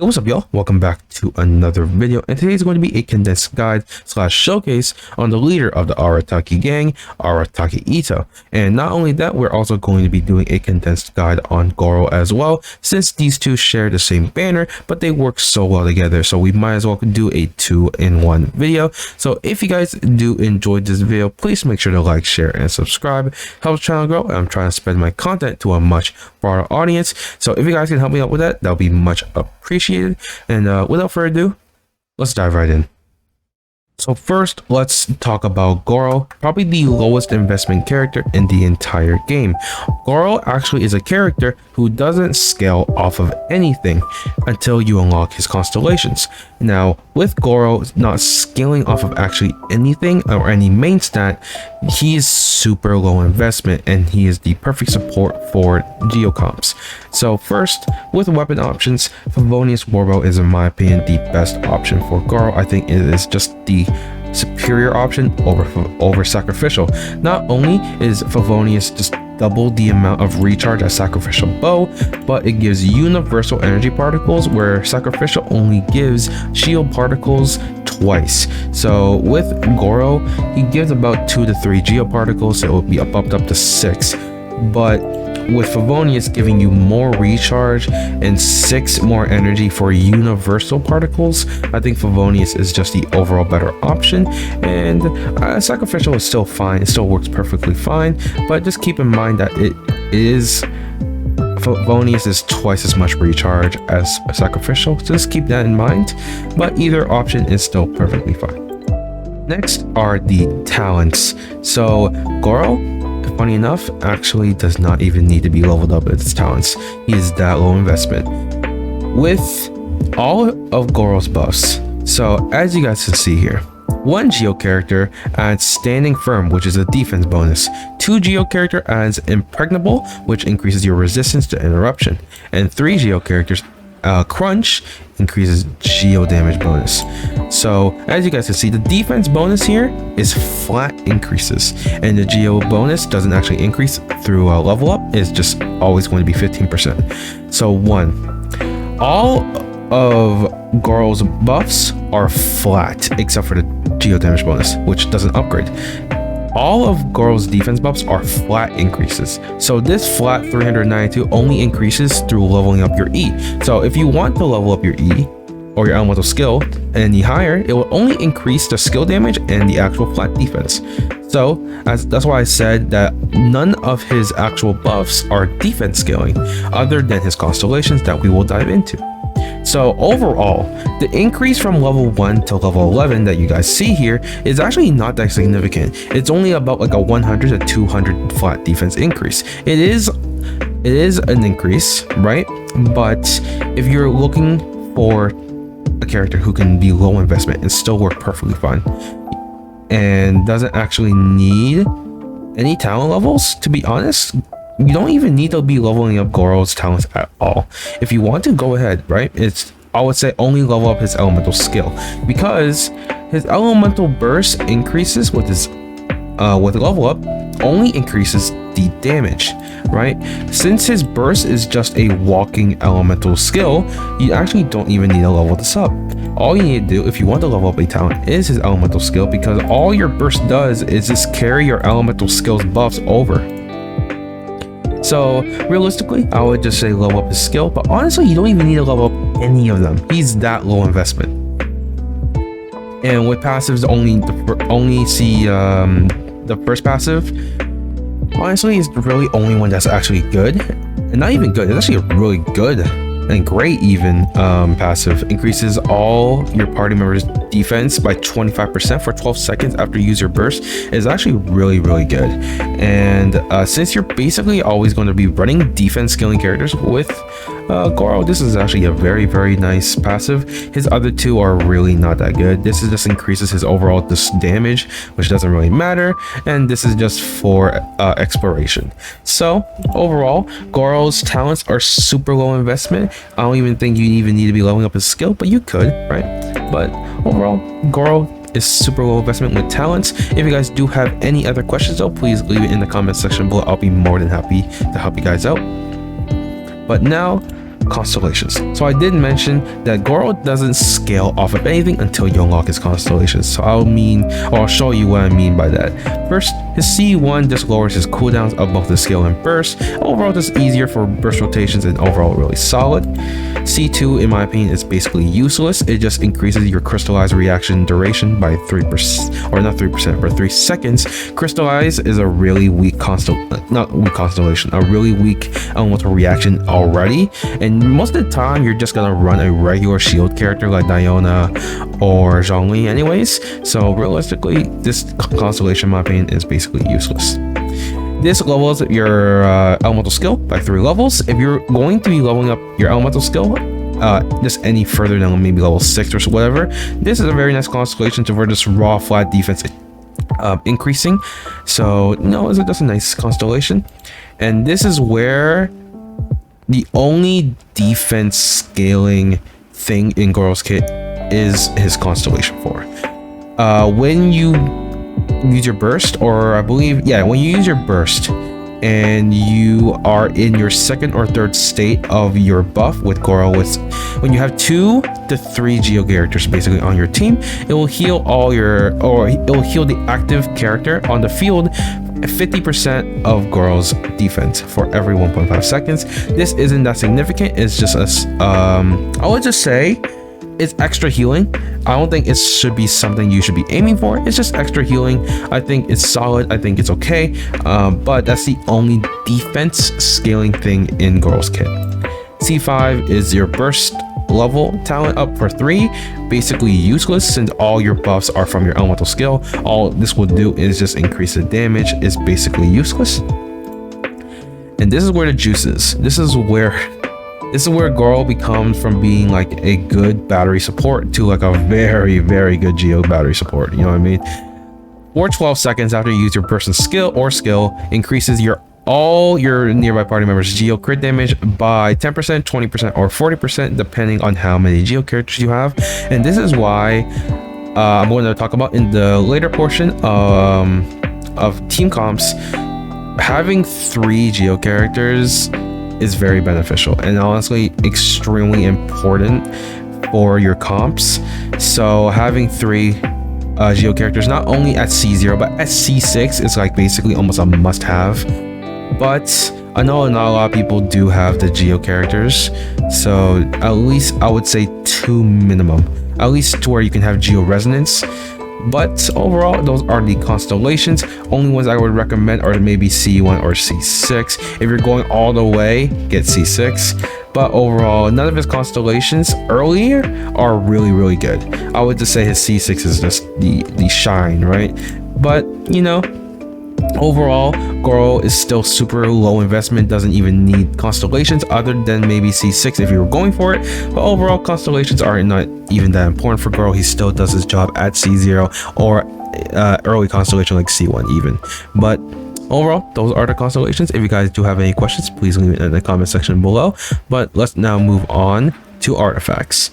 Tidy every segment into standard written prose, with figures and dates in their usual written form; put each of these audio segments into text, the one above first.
Hey, what's up, y'all? Welcome back to another video, and today is going to be a condensed guide slash showcase on the leader of the Arataki gang, Arataki Itto. And not only that, we're also going to be doing a condensed guide on Gorou as well, since these two share the same banner, but they work so well together, so we might as well do a two-in-one video. So if you guys do enjoy this video, please make sure to like, share, and subscribe. Helps the channel grow, and I'm trying to spread my content to a much broader audience. So if you guys can help me out with that, that'll be much appreciated. And without further ado, let's dive right in. So first, let's talk about Gorou, probably the lowest investment character in the entire game. Gorou actually is a character who doesn't scale off of anything until you unlock his constellations. Now, with Gorou not scaling off of actually anything or any main stat, he is super low investment and he is the perfect support for geocomps. So first, with weapon options, Favonius Warbow is in my opinion the best option for Gorou. I think it is just the superior option over Sacrificial. Not only is Favonius just double the amount of recharge as Sacrificial Bow, but it gives universal energy particles where Sacrificial only gives shield particles twice. So with Gorou, he gives about 2 to 3 geoparticles, so it will be bumped up to 6. But with Favonius giving you more recharge and 6 more energy for universal particles, I think Favonius is just the overall better option. And Sacrificial is still fine, it still works perfectly fine, but just keep in mind that Favonius is twice as much recharge as Sacrificial, so just keep that in mind, but either option is still perfectly fine. Next are the talents. So Gorou, funny enough, actually does not even need to be leveled up with his talents. He is that low investment. With all of Gorou's buffs, so as you guys can see here, 1 Geo character adds Standing Firm, which is a defense bonus. 2 Geo character adds Impregnable, which increases your resistance to interruption. And 3 Geo characters Crunch increases geo damage bonus. So as you guys can see, the defense bonus here is flat increases, and the geo bonus doesn't actually increase through a level up. It's just always going to be 15%. So all of Gorou's buffs are flat except for the geo damage bonus, which doesn't upgrade. All of Gorou's defense buffs are flat increases. So this flat 392 only increases through leveling up your E. So if you want to level up your E or your elemental skill any higher, it will only increase the skill damage and the actual flat defense. So that's why I said that none of his actual buffs are defense scaling other than his constellations that we will dive into. So overall, the increase from level 1 to level 11 that you guys see here is actually not that significant. It's only about like a 100 to 200 flat defense increase. It is an increase, right? But if you're looking for a character who can be low investment and still work perfectly fine and doesn't actually need any talent levels, to be honest, you don't even need to be leveling up Gorou's talents at all. If you want to, go ahead, right? I would say only level up his elemental skill, because his elemental burst increases with his with level up only increases the damage, right? Since his burst is just a walking elemental skill, you actually don't even need to level this up. All you need to do if you want to level up a talent is his elemental skill, because all your burst does is just carry your elemental skills buffs over. So realistically, I would just say level up his skill, but honestly, you don't even need to level up any of them. He's that low investment. And with passives, only see the first passive. Honestly, it's really only one that's actually good, and not even good. It's actually a really good and great even passive. Increases all your party members' defense by 25% for 12 seconds after you use your burst. Is actually really good. And since you're basically always going to be running defense scaling characters with Gorou, this is actually a very nice passive. His other 2 are really not that good. This is just increases his overall damage, which doesn't really matter, and this is just for exploration. So overall, Gorou's talents are super low investment. I don't even think you even need to be leveling up his skill, but you could, right? But overall, Gorou is super low investment with talents. If you guys do have any other questions though, please leave it in the comment section below. I'll be more than happy to help you guys out. But now Constellations. So I did mention that Gorou doesn't scale off of anything until you unlock his Constellations. So I'll show you what I mean by that. First, his C1 just lowers his cooldowns above the skill and burst. Overall, just easier for burst rotations and overall really solid. C2, in my opinion, is basically useless. It just increases your crystallize reaction duration by 3%, or not 3%, but 3 seconds. Crystallize is a really weak constellation, a really weak elemental reaction already. And most of the time, you're just gonna run a regular shield character like Diona or Zhongli anyways. So realistically, this constellation, in my opinion, is basically useless. This levels your elemental skill by 3 levels. If you're going to be leveling up your elemental skill just any further than maybe level 6 or whatever, this is a very nice constellation to for just raw flat defense increasing. So no, it's just a nice constellation. And this is where the only defense scaling thing in Gorou's kit is his Constellation 4. When you use your burst, or I believe, yeah, when you use your burst and you are in your second or third state of your buff with Gorou, when you have 2 to 3 geo characters basically on your team, it will heal it will heal the active character on the field 50% of Gorou's defense for every 1.5 seconds. This isn't that significant. It's just I would just say it's extra healing. I don't think it should be something you should be aiming for. It's just extra healing. I think it's solid. I think it's okay. But that's the only defense scaling thing in Gorou's kit. C5 is your burst level talent up for 3. Basically useless since all your buffs are from your elemental skill. All this will do is just increase the damage. It's basically useless. And this is where the juice is. This is where Gorou becomes from being like a good battery support to like a very, very good geo battery support. You know what I mean? For 12 seconds after you use your person's skill increases all your nearby party members' geo crit damage by 10%, 20%, or 40%, depending on how many geo characters you have. And this is why I'm going to talk about in the later portion of team comps. Having 3 geo characters is very beneficial and honestly extremely important for your comps. So having 3 geo characters, not only at C0 but at C6, is like basically almost a must-have. But I know not a lot of people do have the geo characters, so at least I would say 2 minimum, at least to where you can have geo resonance. But overall, those are the constellations. Only ones I would recommend are maybe C1 or C6. If you're going all the way, get C6. But overall, none of his constellations earlier are really, really good. I would just say his C6 is just the shine, right? But, you know, overall, Gorou is still super low investment, doesn't even need constellations other than maybe C6 if you were going for it. But overall, constellations are not even that important for Gorou. He still does his job at C0 or early constellation like C1 even. But overall, those are the constellations. If you guys do have any questions, please leave it in the comment section below. But let's now move on to artifacts.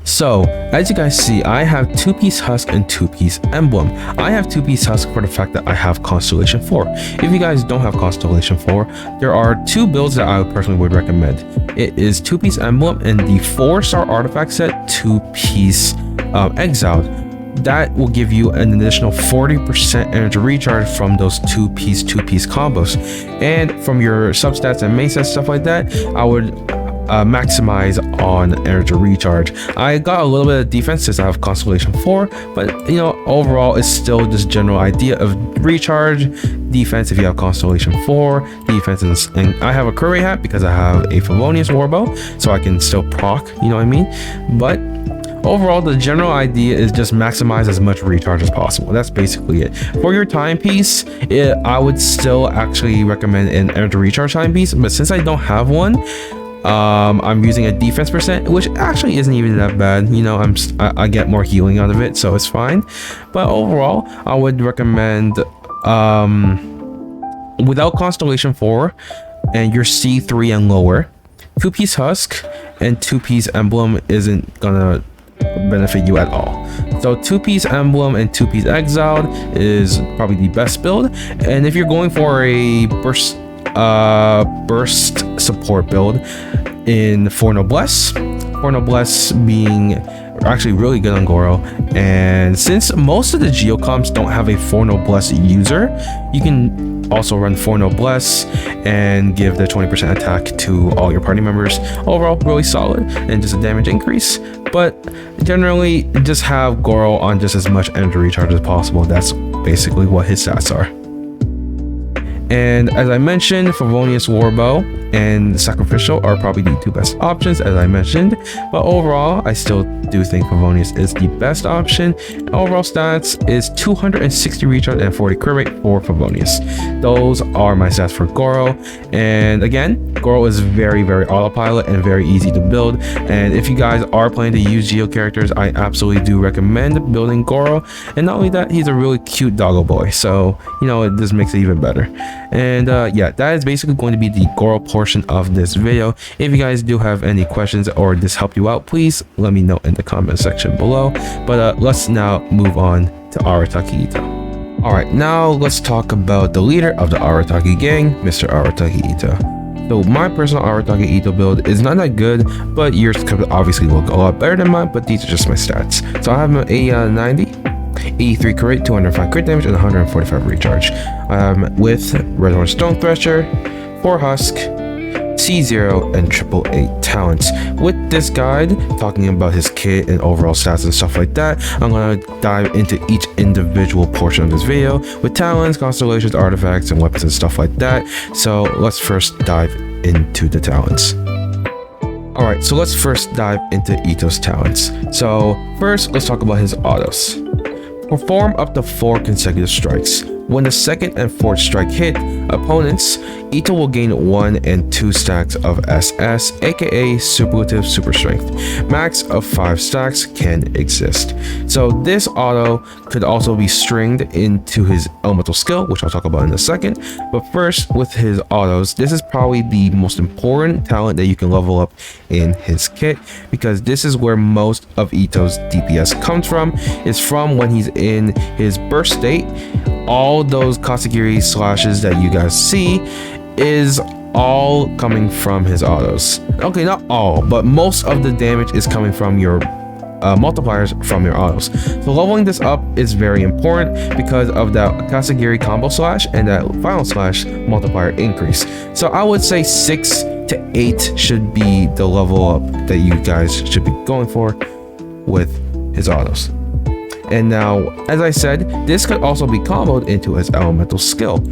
So, as you guys see, I have 2-piece husk and 2-piece emblem. I have 2-piece husk for the fact that I have Constellation 4. If you guys don't have Constellation 4, there are 2 builds that I personally would recommend. It is 2-piece emblem and the 4-star artifact set 2-piece exiled. That will give you an additional 40% energy recharge from those 2-piece combos. And from your substats and main stats, stuff like that, I would maximize on energy recharge. I got a little bit of defense since I have Constellation 4, but you know, overall it's still this general idea of recharge, defense if you have Constellation 4, defense, and I have a Curry hat because I have a Favonius Warbow, so I can still proc, you know what I mean? But overall, the general idea is just maximize as much recharge as possible. That's basically it. For your timepiece, I would still actually recommend an energy recharge timepiece, but since I don't have one, I'm using a defense %, which actually isn't even that bad. You know, I get more healing out of it, so it's fine. But overall, I would recommend without Constellation 4 and your C3 and lower, 2-piece husk and 2-piece emblem isn't gonna benefit you at all. So 2-piece emblem and 2-piece exiled is probably the best build. And if you're going for a burst support build, in For Noblesse. For Noblesse being actually really good on Gorou, and since most of the Geocomps don't have a For Noblesse user, you can also run For Noblesse and give the 20% attack to all your party members. Overall, really solid and just a damage increase, but generally just have Gorou on just as much energy recharge as possible. That's basically what his stats are. And as I mentioned, Favonius Warbow and Sacrificial are probably the two best options, as I mentioned, but overall I still do think Favonius is the best option. Overall stats is 260 recharge and 40 crit rate for Favonius. Those are my stats for Gorou, and again, Gorou is very autopilot and very easy to build, and if you guys are planning to use Geo characters, I absolutely do recommend building Gorou. And not only that, he's a really cute doggo boy, so you know, it just makes it even better. And yeah, that is basically going to be the Gorou portion of this video. If you guys do have any questions or this helped you out, please let me know in the comment section below. But let's now move on to Arataki Itto. Alright, now let's talk about the leader of the Arataki gang, Mr. Arataki Itto. So my personal Arataki Itto build is not that good, but yours could obviously look a lot better than mine, but these are just my stats. So I have an 90, 83 crit rate, 205 crit damage, and 145 recharge. With Redhorn Stone Thresher, 4 Husk, C0, and 888 talents. With this guide, talking about his kit and overall stats and stuff like that, I'm going to dive into each individual portion of this video with talents, constellations, artifacts, and weapons and stuff like that. So let's first dive into the talents. Alright, so let's first dive into Itto's talents. So first, let's talk about his autos. Perform up to 4 consecutive strikes. When the second and fourth strike hit opponents, Itto will gain 1 and 2 stacks of SS, aka Superlative Super Strength. Max of 5 stacks can exist. So this auto could also be stringed into his elemental skill, which I'll talk about in a second. But first, with his autos, this is probably the most important talent that you can level up in his kit, because this is where most of Itto's DPS comes from. It's from when he's in his burst state. All those Kasagiri slashes that you guys see is all coming from his autos. Okay, not all, but most of the damage is coming from your multipliers from your autos. So leveling this up is very important because of that Kasagiri combo slash and that final slash multiplier increase. So I would say 6 to 8 should be the level up that you guys should be going for with his autos. And now, as I said, this could also be comboed into his elemental skill.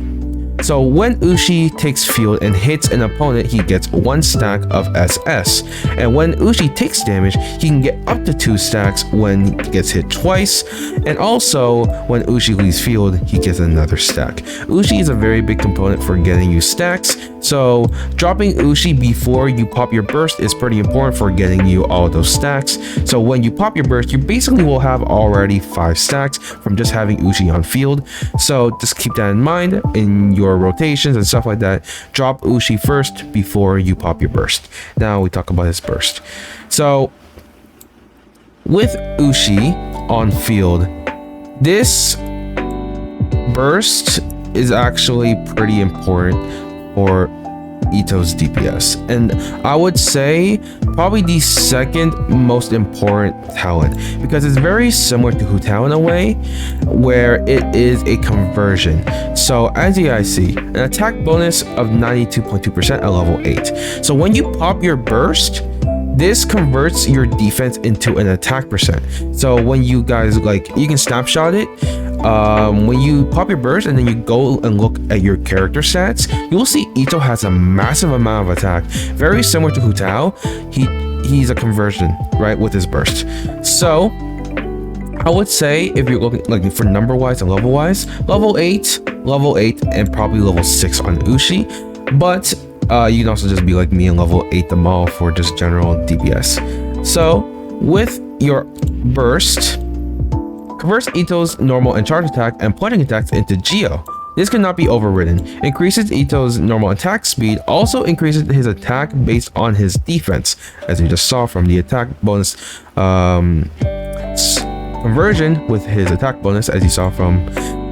So when Ushi takes field and hits an opponent, he gets 1 stack of SS. And when Ushi takes damage, he can get up to 2 stacks when he gets hit twice. And also, when Ushi leaves field, he gets another stack. Ushi is a very big component for getting you stacks. So dropping Ushi before you pop your burst is pretty important for getting you all those stacks. So when you pop your burst, you basically will have already 5 stacks from just having Ushi on field. So just keep that in mind in your rotations and stuff like that. Drop Ushi first before you pop your burst. Now we talk about his burst. So with Ushi on field, this burst is actually pretty important for Itto's DPS, and I would say probably the second most important talent, because it's very similar to Hu Tao in a way where it is a conversion. So as you guys see, an attack bonus of 92.2% at level 8. So when you pop your burst, this converts your defense into an attack percent. So when you guys, like, you can snapshot it. When you pop your burst and then you go and look at your character stats, you will see Itto has a massive amount of attack, very similar to Hu Tao. He's a conversion, right, with his burst. So I would say, if you're looking like for number wise and level wise, level 8, and probably level 6 on Ushi. But you can also just be like me and level 8 them all for just general DPS. So with your burst, converts Itto's normal and charge attack and plunging attacks into Geo. This cannot be overridden. Increases Itto's normal attack speed, also increases his attack based on his defense, as you just saw from the attack bonus conversion with his attack bonus, as you saw from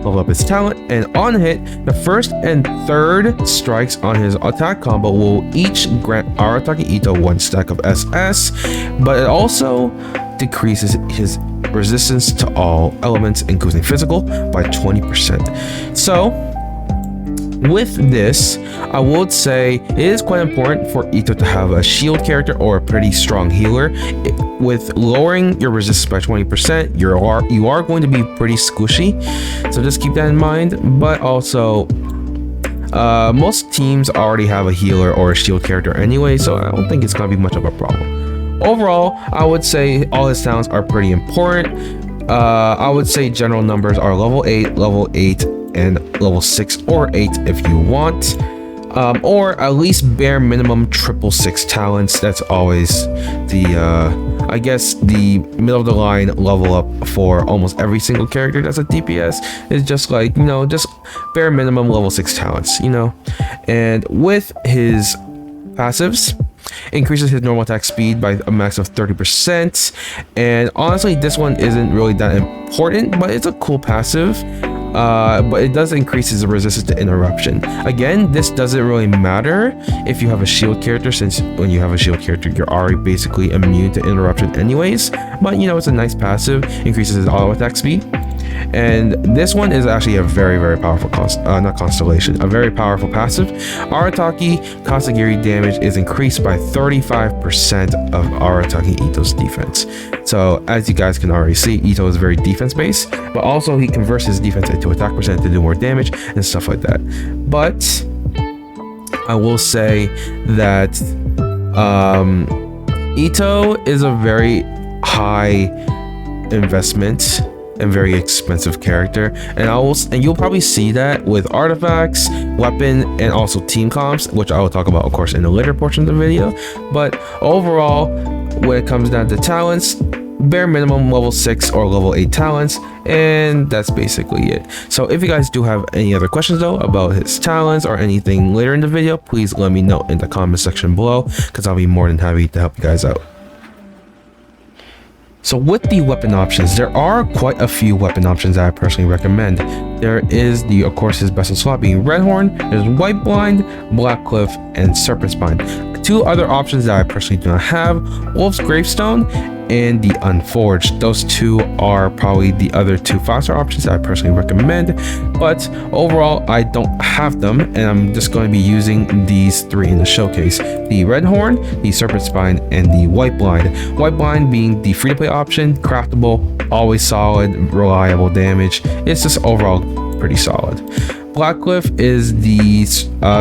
level up his talent, and on hit, the first and third strikes on his attack combo will each grant Arataki Itto 1 stack of SS, but it also decreases his resistance to all elements, including physical, by 20%. So, with this, I would say it is quite important for Itto to have a shield character or a pretty strong healer. With lowering your resistance by 20%, you are going to be pretty squishy, so just keep that in mind. But also, most teams already have a healer or a shield character anyway, so I don't think it's going to be much of a problem. Overall, I would say all his talents are pretty important. I would say general numbers are level 8, and level 6 or 8 if you want, or at least bare minimum 666 talents. That's always the I guess the middle of the line level up for almost every single character that's a DPS is just like, you know, just bare minimum level 6 talents, you know. And with his passives, increases his normal attack speed by a max of 30%, and honestly this one isn't really that important, but it's a cool passive. But it does increase his resistance to interruption. Again, this doesn't really matter if you have a shield character, since when you have a shield character, you're already basically immune to interruption anyways. But you know, it's a nice passive, increases his auto attack speed. And this one is actually a very, very powerful a very powerful passive. Arataki Kasagiri damage is increased by 35% of Arataki Itto's defense. So as you guys can already see, Itto is very defense based, but also he converts his defense into attack percent to do more damage and stuff like that. But I will say that Itto is a very high investment and very expensive character, and you'll probably see that with artifacts, weapon, and also team comps, which I will talk about of course in the later portion of the video. But overall, when it comes down to talents, bare minimum level 6 or level 8 talents, and that's basically it. So if you guys do have any other questions though about his talents or anything later in the video, please let me know in the comment section below, because I'll be more than happy to help you guys out. So with the weapon options, there are quite a few weapon options that I personally recommend. There is of course his best in slot being Redhorn, there's White Blind, Black Cliff, and Serpent Spine. Two other options that I personally do not have, Wolf's Gravestone and the Unforged. Those two are probably the other two 5-star options that I personally recommend, but overall I don't have them, and I'm just going to be using these 3 in the showcase: the Redhorn, the Serpent Spine, and the White Blind. White Blind being the free-to-play option, craftable, always solid, reliable damage. It's just overall pretty solid. Blackcliff is the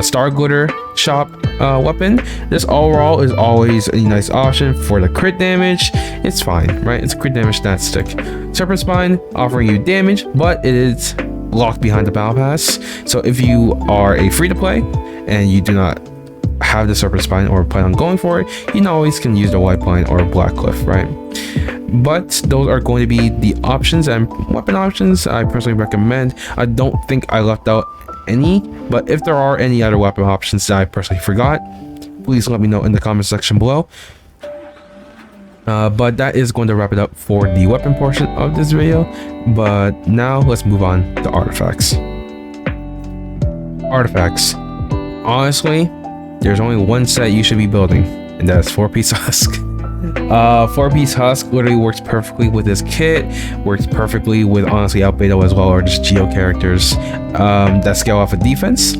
Star Glitter shop weapon. This overall is always a nice option for the crit damage. It's fine, right? It's a crit damage stat stick. Serpent Spine offering you damage, but it is locked behind the battle pass. So if you are a free-to-play and you do not have the Serpent Spine or plan on going for it, you always can use the White Blind or Blackcliff, right? But those are going to be the options and weapon options I personally recommend. I don't think I left out any, but if there are any other weapon options that I personally forgot, please let me know in the comment section below. But that is going to wrap it up for the weapon portion of this video. But now let's move on to artifacts. Artifacts. Honestly, there's only one set you should be building, and that's 4-piece husk. 4-piece husk literally works perfectly with this kit, works perfectly with honestly Albedo as well, or just Geo characters that scale off of defense.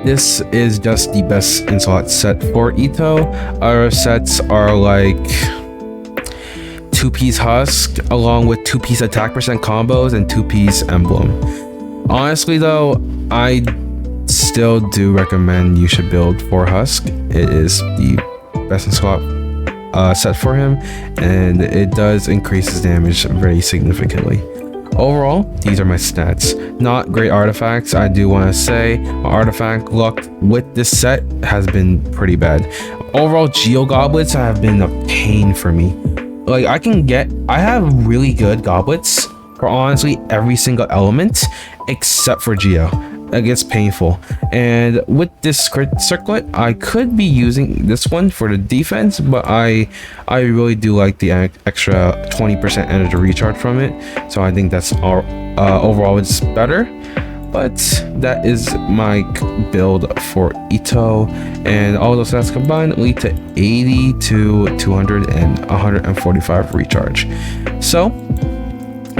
This is just the best in slot set for Itto. Other sets are like 2-piece husk along with 2-piece attack percent combos and 2-piece emblem. Honestly though, I still do recommend you should build 4 husk. It is the best in slot set for him, and it does increase his damage very significantly. Overall, these are my stats. Not great artifacts, I do want to say. My artifact luck with this set has been pretty bad. Overall, Geo goblets have been a pain for me. Like I have really good goblets for honestly every single element except for Geo. it gets painful. And with this crit circlet, I could be using this one for the defense, but I really do like the extra 20% energy recharge from it, so I think that's overall it's better. But that is my build for Itto, and all those stats combined lead to 80 to 200 and 145 recharge. So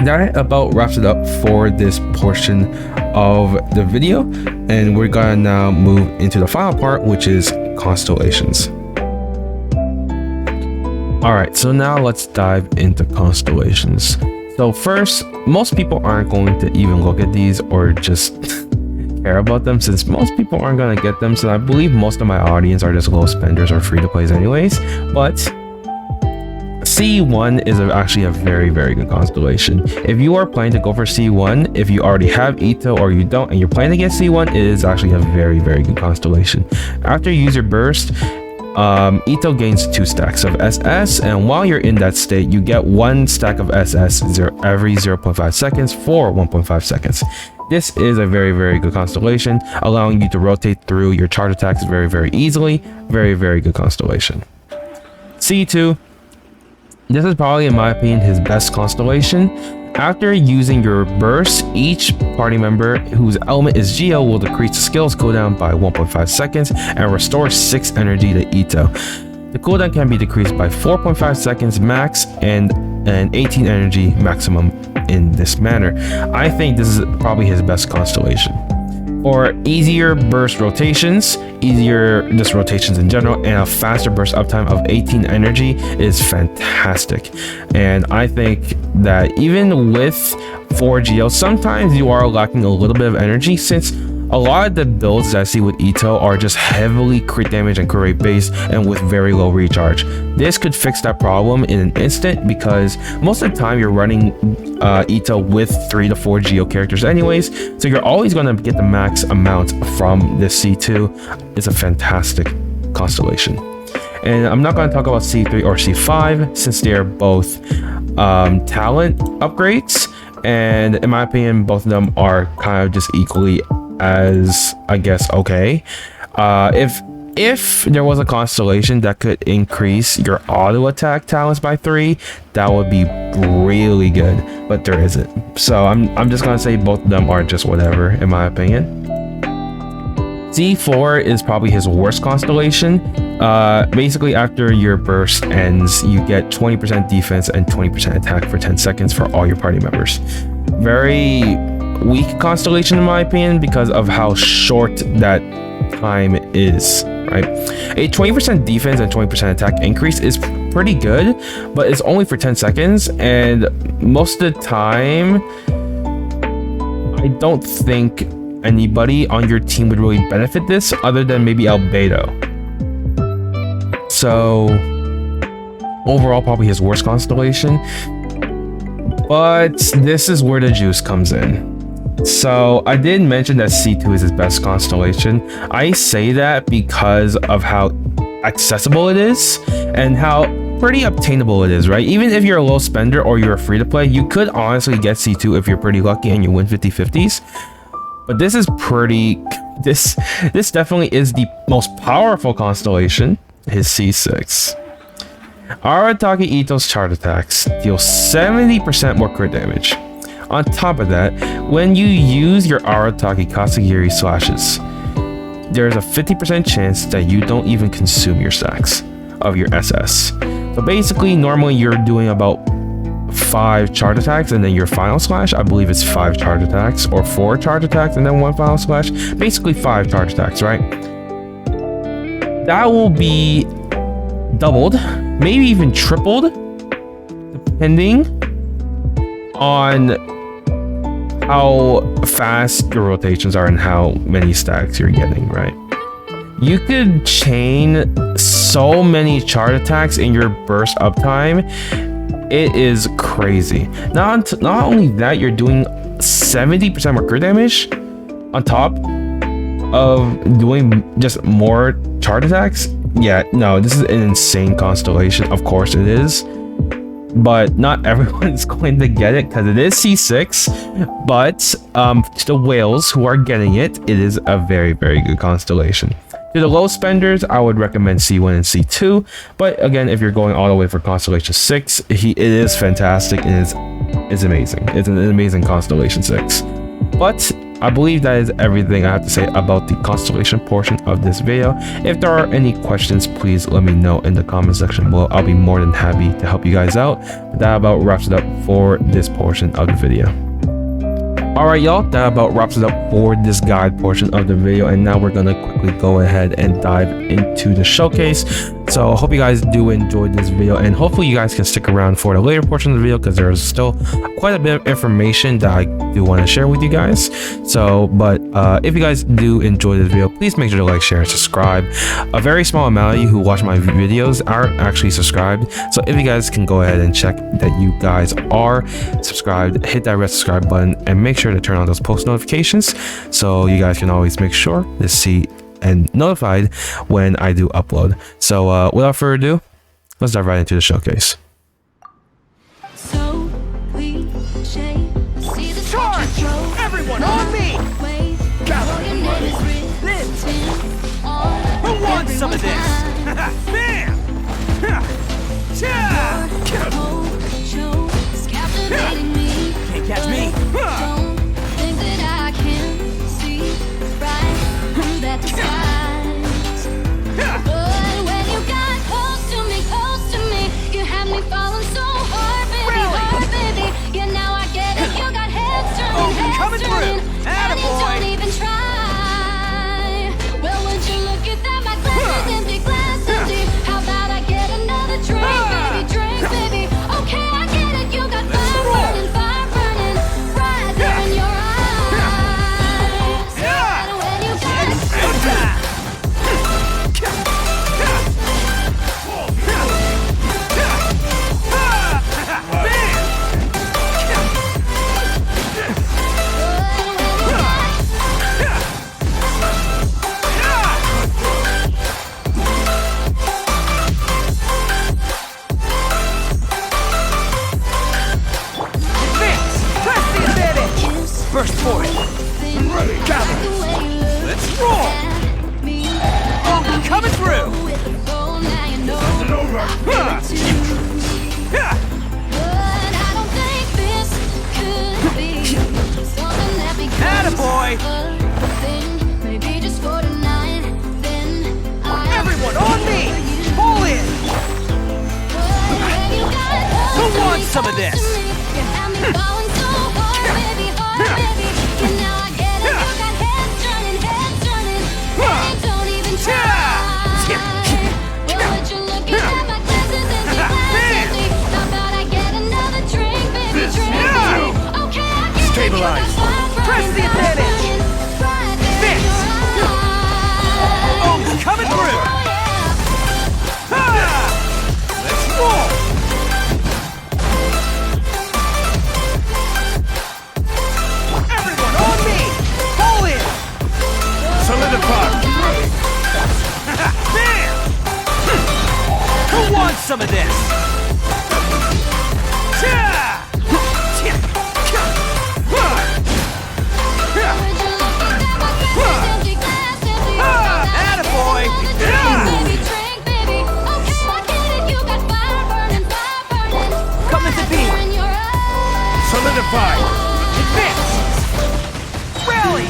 that about wraps it up for this portion of the video, and we're gonna now move into the final part, which is constellations. All right, so now let's dive into constellations. So first, most people aren't going to even look at these or just care about them, since most people aren't going to get them. So I believe most of my audience are just low spenders or free to plays anyways. But C1 is actually a very, very good constellation. If you are planning to go for C1, if you already have Itto or you don't and you're planning to get C1, it is actually a very, very good constellation. After you use your burst, Itto gains 2 stacks of SS, and while you're in that state, you get 1 stack of SS every 0.5 seconds for 1.5 seconds. This is a very, very good constellation, allowing you to rotate through your charge attacks very, very easily. Very, very good constellation. C2, this is probably, in my opinion, his best constellation. After using your burst, each party member whose element is Geo will decrease the skill's cooldown by 1.5 seconds and restore 6 energy to Itto. The cooldown can be decreased by 4.5 seconds max and an 18 energy maximum in this manner. I think this is probably his best constellation. For easier burst rotations, easier just rotations in general, and a faster burst uptime of 18 energy is fantastic. And I think that even with 4 Geo, sometimes you are lacking a little bit of energy, since a lot of the builds that I see with Itto are just heavily crit damage and crit rate based and with very low recharge. This could fix that problem in an instant, because most of the time you're running Itto with 3 to 4 Geo characters anyways, so you're always going to get the max amount from this C2. It's a fantastic constellation. And I'm not going to talk about C3 or C5, since they are both talent upgrades, and in my opinion both of them are kind of just equally as, I guess, okay. If there was a constellation that could increase your auto attack talents by 3, that would be really good, but there isn't. So I'm just gonna say both of them are just whatever, in my opinion. C4 is probably his worst constellation. Basically, after your burst ends, you get 20% defense and 20% attack for 10 seconds for all your party members. Very weak constellation in my opinion, because of how short that time is, right? A 20% defense and 20% attack increase is pretty good, but it's only for 10 seconds, and most of the time I don't think anybody on your team would really benefit this other than maybe Albedo. So overall, probably his worst constellation, but this is where the juice comes in. So I did mention that C2 is his best constellation. I say that because of how accessible it is and how pretty obtainable it is, right? Even if you're a low spender or you're free to play, you could honestly get C2 if you're pretty lucky and you win 50/50s. But this is pretty, this definitely is the most powerful constellation, his C6. Arataki Itto's charge attacks deal 70% more crit damage. On top of that, when you use your Arataki Kasagiri slashes, there's a 50% chance that you don't even consume your stacks of your SS. So basically, normally you're doing about 5 charge attacks and then your final slash. I believe it's 5 charge attacks or 4 charge attacks and then 1 final slash. Basically 5 charge attacks, right? That will be doubled, maybe even tripled, depending on how fast your rotations are and how many stacks you're getting, right? You could chain so many charge attacks in your burst uptime. It is crazy. Not only that, you're doing 70% more crit damage on top of doing just more charge attacks. Yeah, no, this is an insane constellation. Of course it is. but not everyone's going to get it because it is C6. But to the whales who are getting it, it is a very, very good constellation. To the low spenders, I would recommend C1 and C2. But again, if you're going all the way for Constellation 6, it is fantastic. It's amazing. It's an amazing Constellation 6. But I believe that is everything I have to say about the constellation portion of this video. If there are any questions, please let me know in the comment section below. I'll be more than happy to help you guys out. That about wraps it up for this portion of the video. Alright y'all, that about wraps it up for this guide portion of the video, and now we're gonna quickly go ahead and dive into the showcase. So I hope you guys do enjoy this video, and hopefully you guys can stick around for the later portion of the video because there's still quite a bit of information that I do want to share with you guys. So but if you guys do enjoy this video, please make sure to like, share, and subscribe. A very small amount of you who watch my videos aren't actually subscribed, so if you guys can go ahead and check that you guys are subscribed, hit that red subscribe button and make sure to turn on those post notifications so you guys can always make sure to see and notified when I do upload. So without further ado, let's dive right into the showcase. Charge! Everyone on me! Who wants some of this? Bam! Can't catch me! Coming through! Attaboy! Don't even try. Well, would you look at that? My glass is empty, glass empty. How about I get another drink, drink, baby? Okay, I get it. You got fire burning right there in your eyes. And when you got it, burst for it. Ready, gather. Let's roll. Oh, coming through. It's over. Attaboy. Everyone on me. Pull in. Who wants some of this? Stabilize. Press the advantage. Fix. Oh, he's coming through. Let's roll. Everyone on me. Pull in. Solidify. Bam. Who wants some of this? Attaboy! Coming to be! Solidify! Advance! Rally!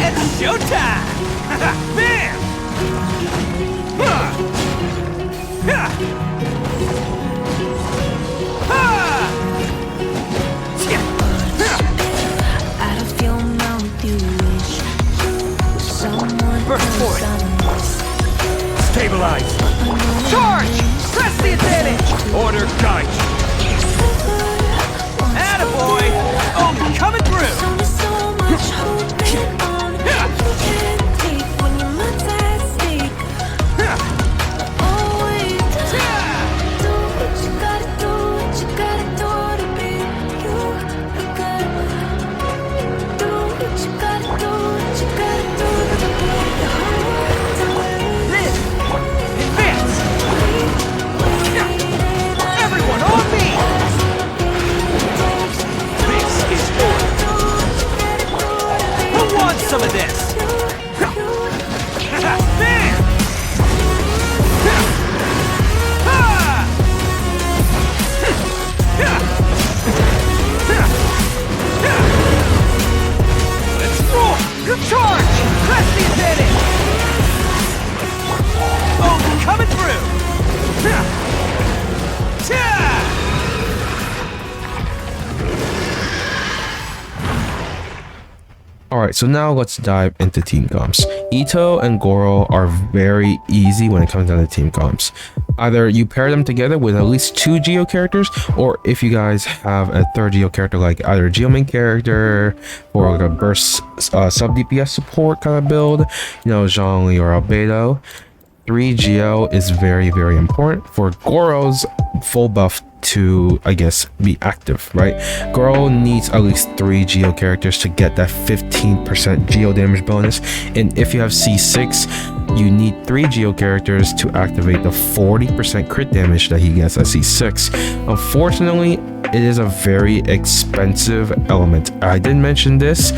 It's showtime! Bam! Burst for it. Stabilize. Charge! Press the advantage! Order guide. Attaboy! Oh, coming through! Everyone Alright, so now let's dive into team comps. Itto and Gorou are very easy when it comes down to team comps. Either you pair them together with at least 2 Geo characters, or if you guys have a third Geo character, like either a Geo main character or like a burst sub DPS support kind of build, you know, Zhongli or Albedo. 3 Geo is very, very important for Gorou's full buff to, I guess, be active, right? Gorou needs at least 3 Geo characters to get that 15% Geo damage bonus, and if you have C6, you need 3 Geo characters to activate the 40% crit damage that he gets at C6. Unfortunately, it is a very expensive element. I did mention this.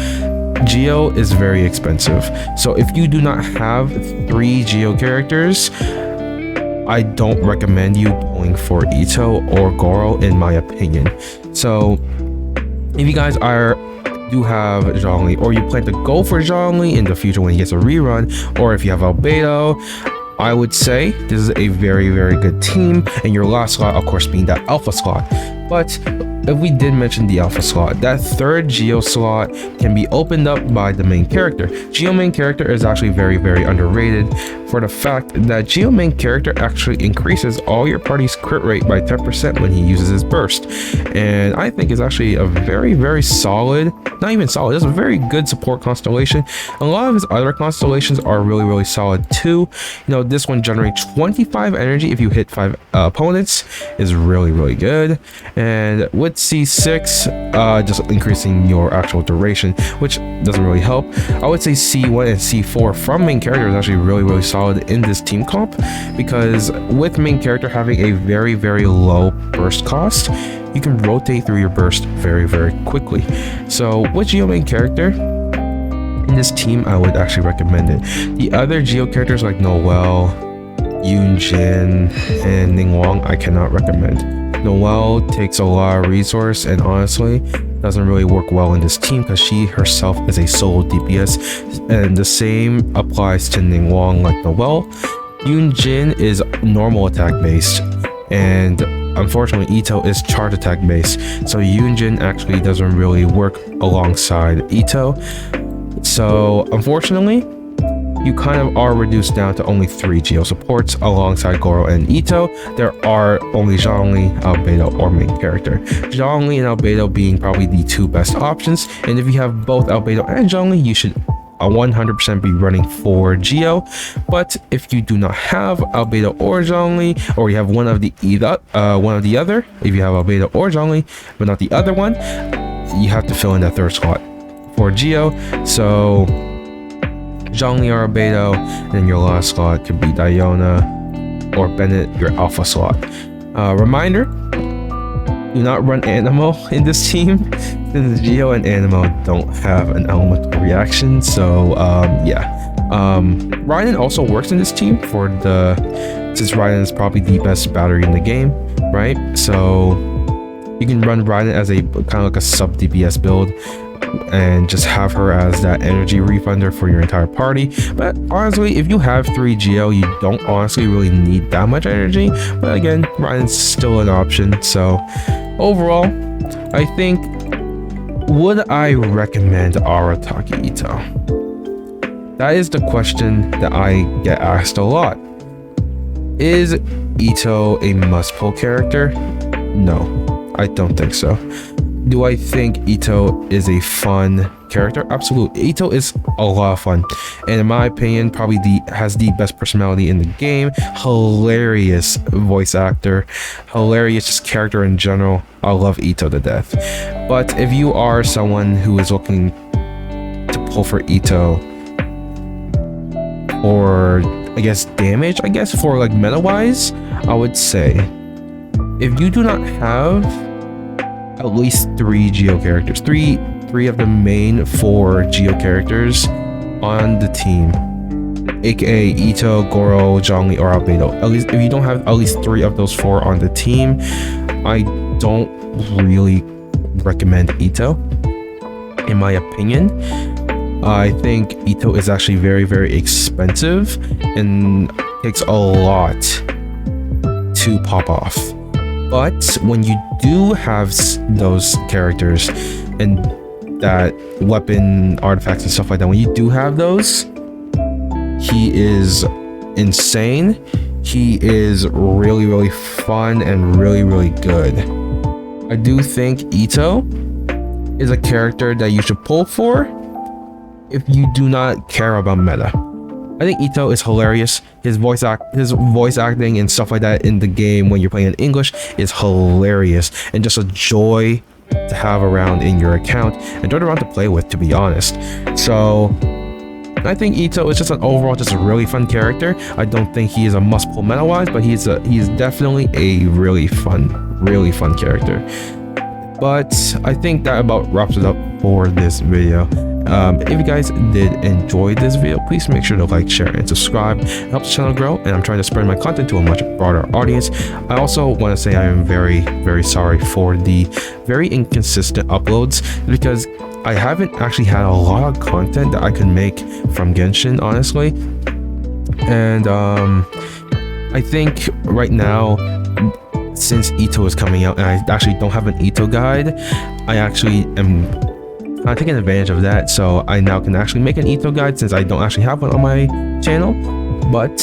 Geo is very expensive, so if you do not have 3 Geo characters, I don't recommend you going for Itto or Gorou, in my opinion. So if you guys do have Zhongli, or you plan to go for Zhongli in the future when he gets a rerun, or if you have Albedo, I would say this is a very, very good team, and your last slot, of course, being that alpha slot. But if we did mention the alpha slot, that third Geo slot can be opened up by the main character. Geo main character is actually very, very underrated for the fact that Geo main character actually increases all your party's crit rate by 10% when he uses his burst. And I think it's actually a very, very solid, not even solid, it's a very good support constellation. A lot of his other constellations are really, really solid too. You know, this one generates 25 energy if you hit 5 opponents, is really, really good. And with C6, just increasing your actual duration, which doesn't really help. I would say C1 and C4 from main character is actually really, really solid in this team comp, because with main character having a very, very low burst cost, you can rotate through your burst very, very quickly. So with Geo main character in this team, I would actually recommend it. The other Geo characters like Noelle, Yunjin, and Ningguang, I cannot recommend. Noelle takes a lot of resource and honestly doesn't really work well in this team because she herself is a solo DPS, and the same applies to Ningguang like Noelle. Yunjin is normal attack based, and unfortunately Itto is charge attack based, so Yunjin actually doesn't really work alongside Itto. So unfortunately, you kind of are reduced down to only 3 Geo supports alongside Gorou and Itto. There are only Zhongli, Albedo, or main character. Zhongli and Albedo being probably the 2 best options, and if you have both Albedo and Zhongli, you should 100% be running for Geo. But if you do not have Albedo or Zhongli, or you have one of the other, if you have Albedo or Zhongli but not the other one, you have to fill in that 3rd slot for Geo. So Zhongli or Albedo, and your last slot could be Diona or Bennett, your alpha slot. Reminder, do not run Animo in this team, since Geo and Animo don't have an elemental reaction. So yeah, Raiden also works in this team since Raiden is probably the best battery in the game, right? So you can run Raiden as a kind of like a sub DPS build and just have her as that energy refunder for your entire party. But honestly, if you have 3 Geo, you don't honestly really need that much energy. But again, Ryan's still an option. So overall, I think, would I recommend Arataki Itto? That is the question that I get asked a lot. Is Itto a must-pull character? No, I don't think so. Do I think Itto is a fun character? Absolutely. Itto is a lot of fun, and in my opinion, probably has the best personality in the game. Hilarious voice actor, hilarious just character in general. I love Itto to death. But if you are someone who is looking to pull for Itto, or I guess damage, for like meta wise, I would say if you do not have at least 3 Geo characters, three of the main 4 Geo characters on the team, aka Itto, Gorou, Zhongli, or Albedo. At least if you don't have at least 3 of those 4 on the team, I don't really recommend Itto, in my opinion. I think Itto is actually very, very expensive and takes a lot to pop off. But when you do have those characters, and that weapon artifacts and stuff like that, when you do have those, he is insane. He is really, really fun and really, really good. I do think Itto is a character that you should pull for if you do not care about meta. I think Itto is hilarious. His voice acting and stuff like that in the game when you're playing in English is hilarious and just a joy to have around in your account and joy around to play with, to be honest. So I think Itto is just an overall just a really fun character. I don't think he is a must pull meta wise, but he's definitely a really fun character. But I think that about wraps it up for this video. If you guys did enjoy this video, please make sure to like, share, and subscribe. It helps the channel grow, and I'm trying to spread my content to a much broader audience. I also want to say I am very, very sorry for the very inconsistent uploads, because I haven't actually had a lot of content that I could make from Genshin, honestly. And I think right now, since Itto is coming out and I actually don't have an Itto guide, I actually am kind of taking advantage of that, so I now can actually make an Itto guide since I don't actually have one on my channel. But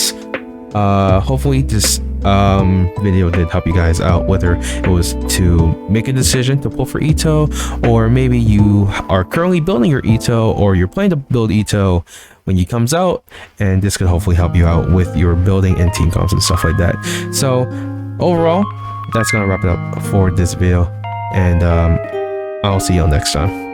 hopefully this video did help you guys out, whether it was to make a decision to pull for Itto, or maybe you are currently building your Itto, or you're planning to build Itto when he comes out, and this could hopefully help you out with your building and team comps and stuff like that. So overall, that's gonna wrap it up for this video, and I'll see y'all next time.